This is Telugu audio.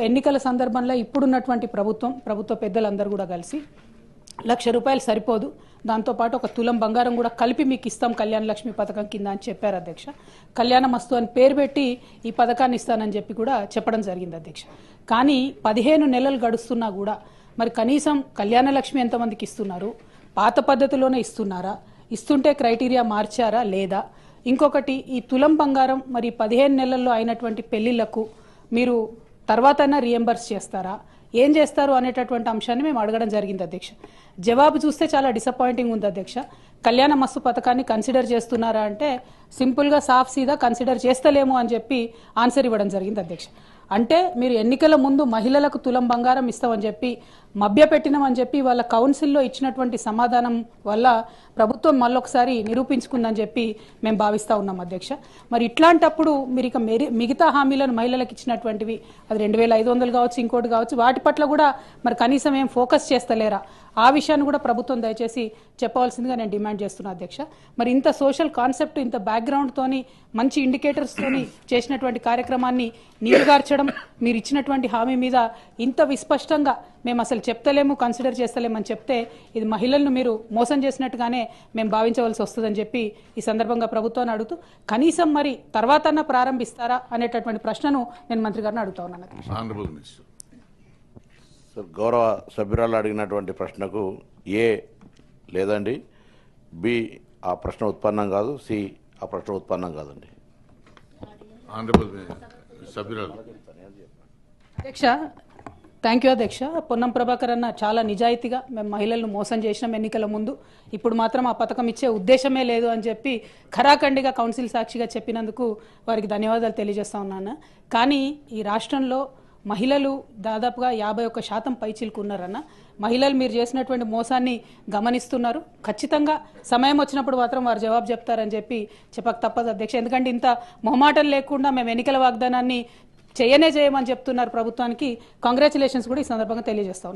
ఎన్నికల సందర్భంలో ఇప్పుడున్నటువంటి ప్రభుత్వ పెద్దలందరూ కూడా కలిసి ₹1,00,000 సరిపోదు, దాంతోపాటు ఒక తులం బంగారం కూడా కలిపి మీకు ఇస్తాం కళ్యాణ లక్ష్మి పథకం కింద అని చెప్పారు అధ్యక్ష. కళ్యాణ మస్తు అని పేరు పెట్టి ఈ పథకాన్ని ఇస్తానని చెప్పి కూడా చెప్పడం జరిగింది అధ్యక్ష. కానీ 15 నెలలు గడుస్తున్నా కూడా మరి కనీసం కళ్యాణ లక్ష్మి ఎంతమందికి ఇస్తున్నారు, పాత పద్ధతిలోనే ఇస్తున్నారా, ఇస్తుంటే క్రైటీరియా మార్చారా లేదా, ఇంకొకటి ఈ తులం బంగారం మరి 15 నెలల్లో అయినటువంటి పెళ్లిళ్లకు మీరు తర్వాతైనా రీఎంబర్స్ చేస్తారా, ఏం చేస్తారు అనేటటువంటి అంశాన్ని మేము అడగడం జరిగింది అధ్యక్ష. జవాబు చూస్తే చాలా డిసప్పాయింటింగ్ ఉంది అధ్యక్ష. కళ్యాణ మస్తు పథకాన్ని కన్సిడర్ చేస్తున్నారా అంటే సింపుల్గా సాఫ్ సీదా కన్సిడర్ చేస్తలేము అని చెప్పి ఆన్సర్ ఇవ్వడం జరిగింది అధ్యక్ష. అంటే మీరు ఎన్నికల ముందు మహిళలకు తులం బంగారం ఇస్తామని చెప్పి మభ్యపెట్టినామని చెప్పి వాళ్ళ కౌన్సిల్లో ఇచ్చినటువంటి సమాధానం వల్ల ప్రభుత్వం మళ్ళొకసారి నిరూపించుకుందని చెప్పి మేము భావిస్తూ ఉన్నాం అధ్యక్ష. మరి ఇట్లాంటప్పుడు మీరు ఇక మిగతా హామీలను మహిళలకు ఇచ్చినటువంటివి అది 2,500 కావచ్చు, ఇంకోటి కావచ్చు, వాటి పట్ల కూడా మరి కనీసం ఏం ఫోకస్ చేస్తలేరా, ఆ విషయాన్ని కూడా ప్రభుత్వం దయచేసి చెప్పవలసిందిగా నేను డిమాండ్ చేస్తున్నా అధ్యక్ష. మరి ఇంత సోషల్ కాన్సెప్ట్, ఇంత బ్యాక్గ్రౌండ్తోని మంచి ఇండికేటర్స్తోని చేసినటువంటి కార్యక్రమాన్ని నీరుగార్చడం, మీరు ఇచ్చినటువంటి హామీ మీద ఇంత విస్పష్టంగా మేము అసలు చెప్తలేము, కన్సిడర్ చేస్తలేమని చెప్తే ఇది మహిళలను మీరు మోసం చేసినట్టుగానే మేము భావించవలసి వస్తుందని చెప్పి ఈ సందర్భంగా ప్రభుత్వాన్ని అడుగుతూ కనీసం మరి తర్వాతన్నా ప్రారంభిస్తారా అనేటటువంటి ప్రశ్నను నేను మంత్రి గారిని అడుగుతా ఉన్నాను. గౌరవ సభ్యురాలు అడిగినటువంటి ప్రశ్నకు ఏ లేదండి, బి ఆ ప్రశ్న ఉత్పన్నం కాదు, సి ఆ ప్రశ్న ఉత్పన్నం కాదండి. అధ్యక్ష, థ్యాంక్ యూ అధ్యక్ష. పొన్నం ప్రభాకర్ అన్న చాలా నిజాయితీగా మేము మహిళలను మోసం చేసినాం ఎన్నికల ముందు, ఇప్పుడు మాత్రం ఆ పథకం ఇచ్చే ఉద్దేశమే లేదు అని చెప్పి ఖరాఖండిగా కౌన్సిల్ సాక్షిగా చెప్పినందుకు వారికి ధన్యవాదాలు తెలియజేస్తా ఉన్నాను. కానీ ఈ రాష్ట్రంలో మహిళలు దాదాపుగా 51% పైచిలకు ఉన్నారన్న. మహిళలు మీరు చేసినటువంటి మోసాన్ని గమనిస్తున్నారు. ఖచ్చితంగా సమయం వచ్చినప్పుడు మాత్రం వారు జవాబు చెప్తారని చెప్పి చెప్పక తప్పదు అధ్యక్ష. ఎందుకంటే ఇంత మొహమాటం లేకుండా మేము ఎన్నికల వాగ్దానాన్ని చేయమని చెప్తున్నారు ప్రభుత్వానికి. కంగ్రాచులేషన్స్ కూడా ఈ సందర్భంగా తెలియజేస్తా ఉన్నాను.